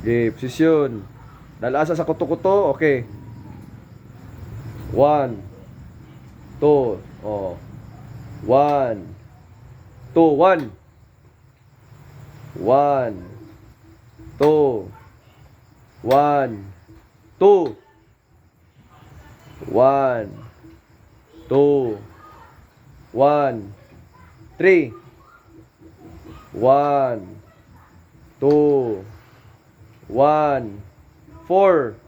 Okay, posisyon. Dalasa sa kuto-kuto. Okay. 1, 2. Oh. 1, 2, 1. 1, 2. 1, 2. 1, 2. 1, 3. 1, 2. 1, 4.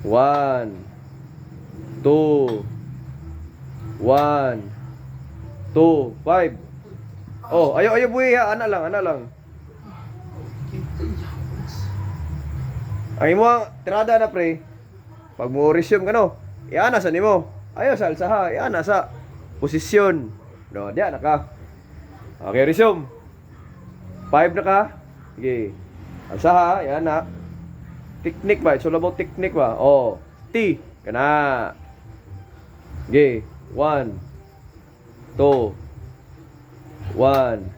1, 2. 1, 2, 5. Oh, ayo buhi ha, ana lang. Ang imo tirada na pre. Pag mo resume kano, iana sa nimo. Ayo sa alsaha, iana sa posisyon. No, diya na ka. Okay, resume. 5 na ka. Okay. Alsaha, iana. Technique ba? It's all about technique ba? Oh, T kana. Okay, 1, 2. 1,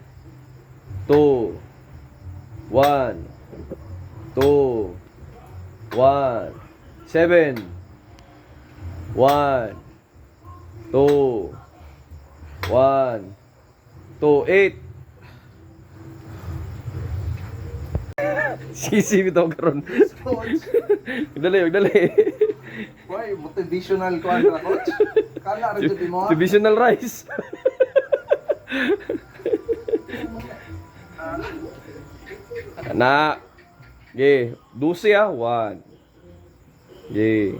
2. 1, 2. 1, 7. 1, 2. 1, 2, 8. Sisi bitaw karon. Dali. Why motivational ko ang coach? Kala ra jud mo. Divisional rice. Na. Ge, 12 ah, 1. Ge.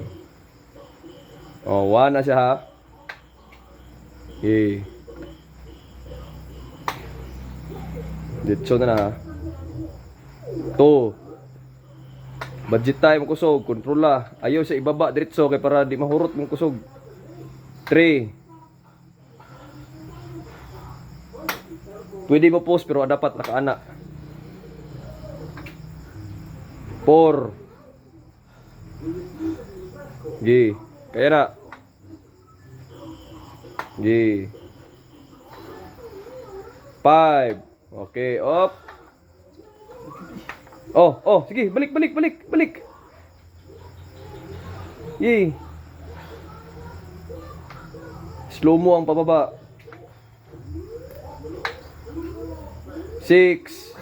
Oh, 1 na siya ha. Ge. Ditso na ha. 2. Budget time kusog, kontrola. Ayaw sa ibaba diretso kay para di mahurot mong kusog. 3. Pwede mo post pero dapat nakaana. 4. Gi. Kaya na. Gi. 5. Okay, up. Oh, sige, balik. Gi. Slow mo ang pababa. 6.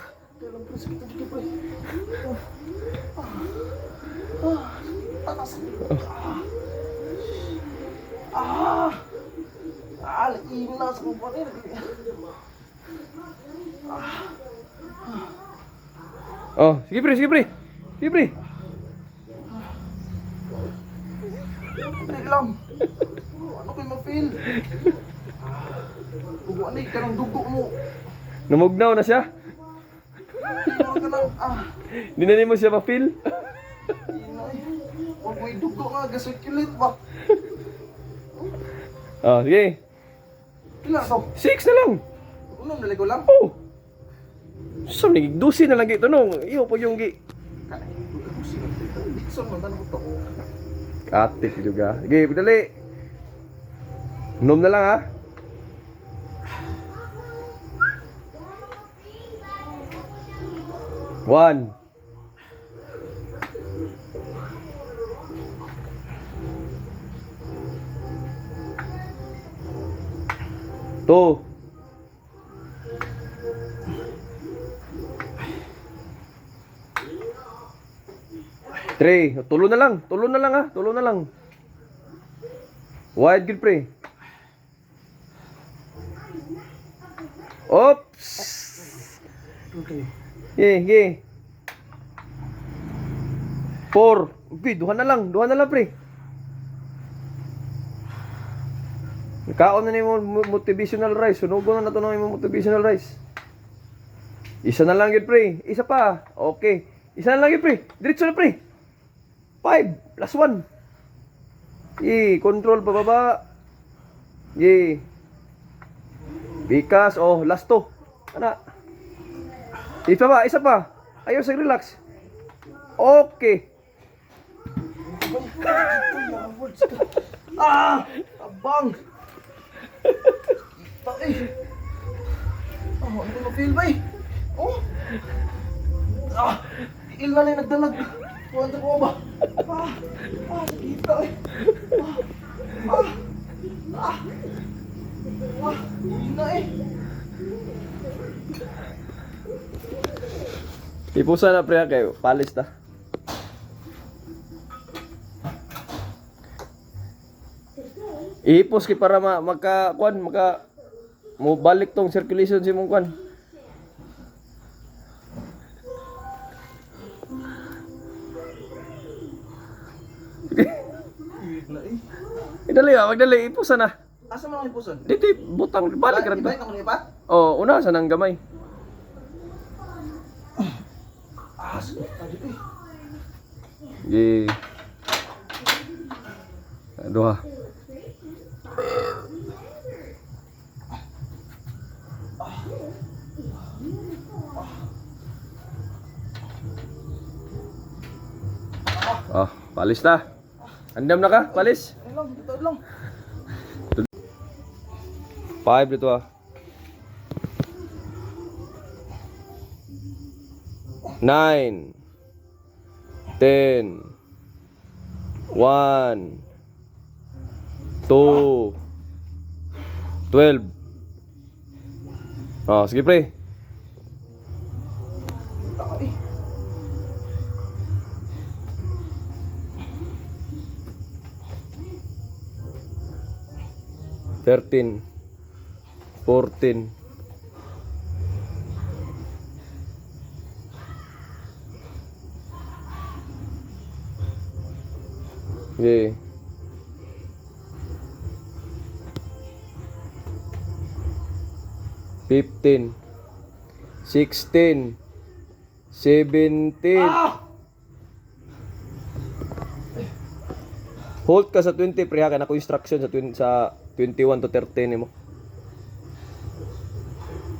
Inas ko pa rin. Oh, sige pre. Hindi lang. Ano kayo ma-feel? Buwan ni kanang dugo mo. Namugnaw na siya. Ino ka lang. Hindi na mo siya ma-feel. Inay. Huwag mo yung dugo nga. Gasirculate ba? Oh, sige. Ilan to? 6 na lang. Unong naligo lang? Oh. So, nagigdusi na lang ito nung. Iyo po yung gi. Dixon man tanong to. Atik juga. Sige, dali. Nom na lang ha. One. Two. 3. Tulo na lang ha. Tulo na lang. Wide good pre. Oops. Okay. Ge. 4. Okay, duha na lang pre. Kaon na ni mo motivational rice. Sunugon na to ng motivational rice. Isa na lang yun pre. Isa pa. Okay. Isa na lang yun pre. Diretso na pre. 5 plus 1. Control pababa. Bikas. Oh, last 2. Ana. Isa pa. Ayaw sa relax. Okay. Abang. Kita eh. Ano ko na feel ba eh? Oh. Il na lang nagdalag. Kuwanta ko ba? Kita eh. Hindi na eh. Ipusa na pre kayo, palis ta. Ipos ki para magka kuan mo balik tong circulation si mong kuan. Na eh. Idali magdali ipusa na. Asa man ang ipuson? Dito butang balik ra to. Ibay na ko niya pa? Oh, una sa nang gamay. Sige. Dito eh. Gi. Duha. Oh, palis na. Andam na ka, palis. Ayun lang, dito lang. 5 dito ah. 9 10 1 2 12. Oh, sige pre. Taka eh. Thirteen, 14. Okay. 15, 16, 17. Hold ka sa 20 pre ha, kana ko instruction sa 21 to 13 nimo.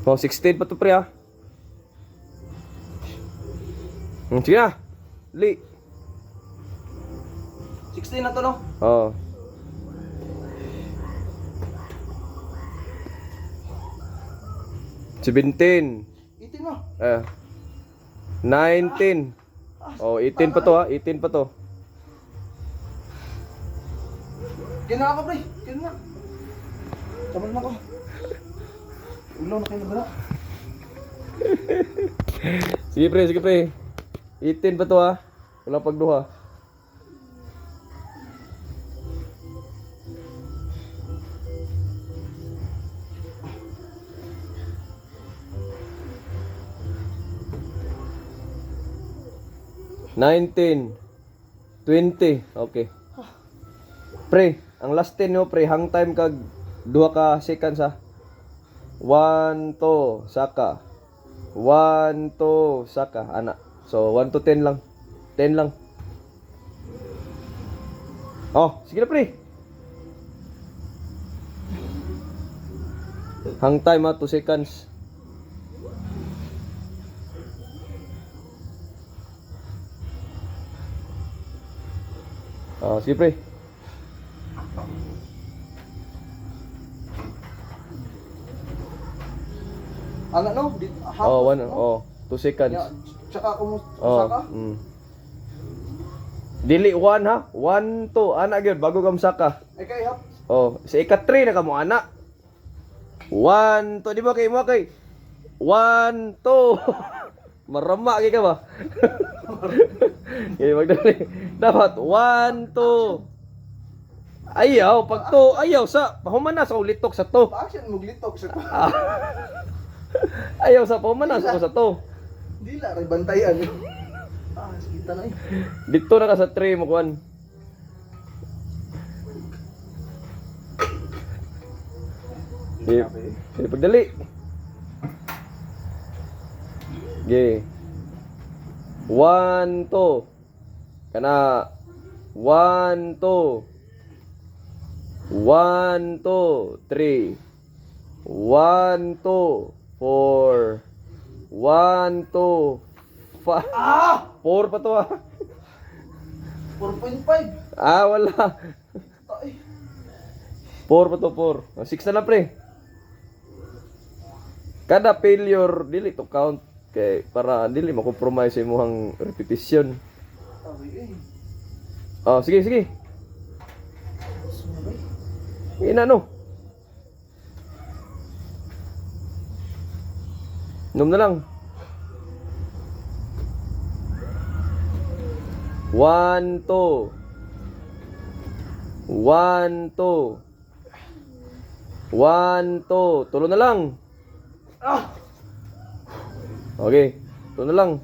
Oh, 16 pa to pre ha. Sige na. Li. 16 na to no? Oh. Seventeen. 18 mo. 19. Oh, 18 pa to ha. 18 pa to. Kina ako pre. Kina. Saman na ko. Ulo na kayo na bala. Sige pre, sige pre. 18 pa to ha. Wala pagduha. $19, 20, okay. Pre, ang last 10 nyo pre, hang time kag 2 ka seconds ha. 1 to saka. 1 to saka, ana. So 1 to 10 lang. 10 lang. Oh, sige na pre. Hang time ha, 2 seconds. Oh, sige pre. Ano no? Oh, 2 seconds. Ya, tsaka ako mo Oh, saka. Dili 1 ha. 1 to ana gyud bago ka msaka. Ay kay hap. Oh, sa ika-3 na ka mo ana. 1 to di ba kay mo kay 1 to. Marama kay ka ba? Okay, magdali. Dapat 1 to. Ayaw, pag to, ayaw sa pahuman na sa ulitok sa to. Action mo glitok sa ko. Ayaw sa pahuman na sa to. Dila ray bantayan. Kita na eh. Dito na ka sa 3 mo kuan. Okay, pagdali. Okay. 1 to. Kana 1 to. 1 to 3. 1 to 4. 1 to 5. 4 pa to ah. 4.5. Wala. Tay. 4 pa to 4. 6 na lang pre. Kada failure dili to count. Kay para dili ma-compromise sa imong repetisyon. Sabi eh. Oh, sige, sige. Sumabay. Ina no. Inom na lang. 1, 2. 1, 2. 1, 2. Tulo na lang. Ah! Okay. Tulo na lang.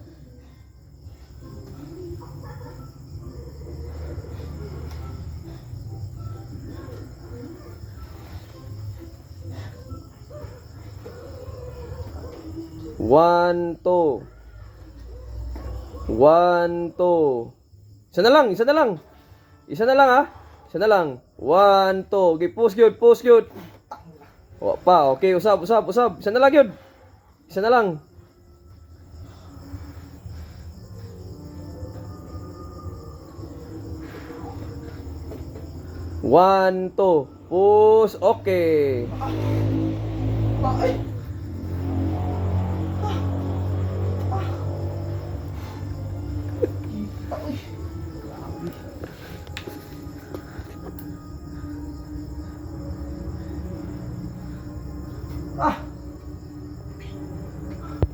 One, two. 1, 2. Isa na lang, isa na lang. Isa na lang ha. Isa na lang. 1, 2. Okay, push yun, push yun. O pa, okay, usab, usab, usab. Isa na lang yun. Isa na lang. One, two. Push, okay. Ay!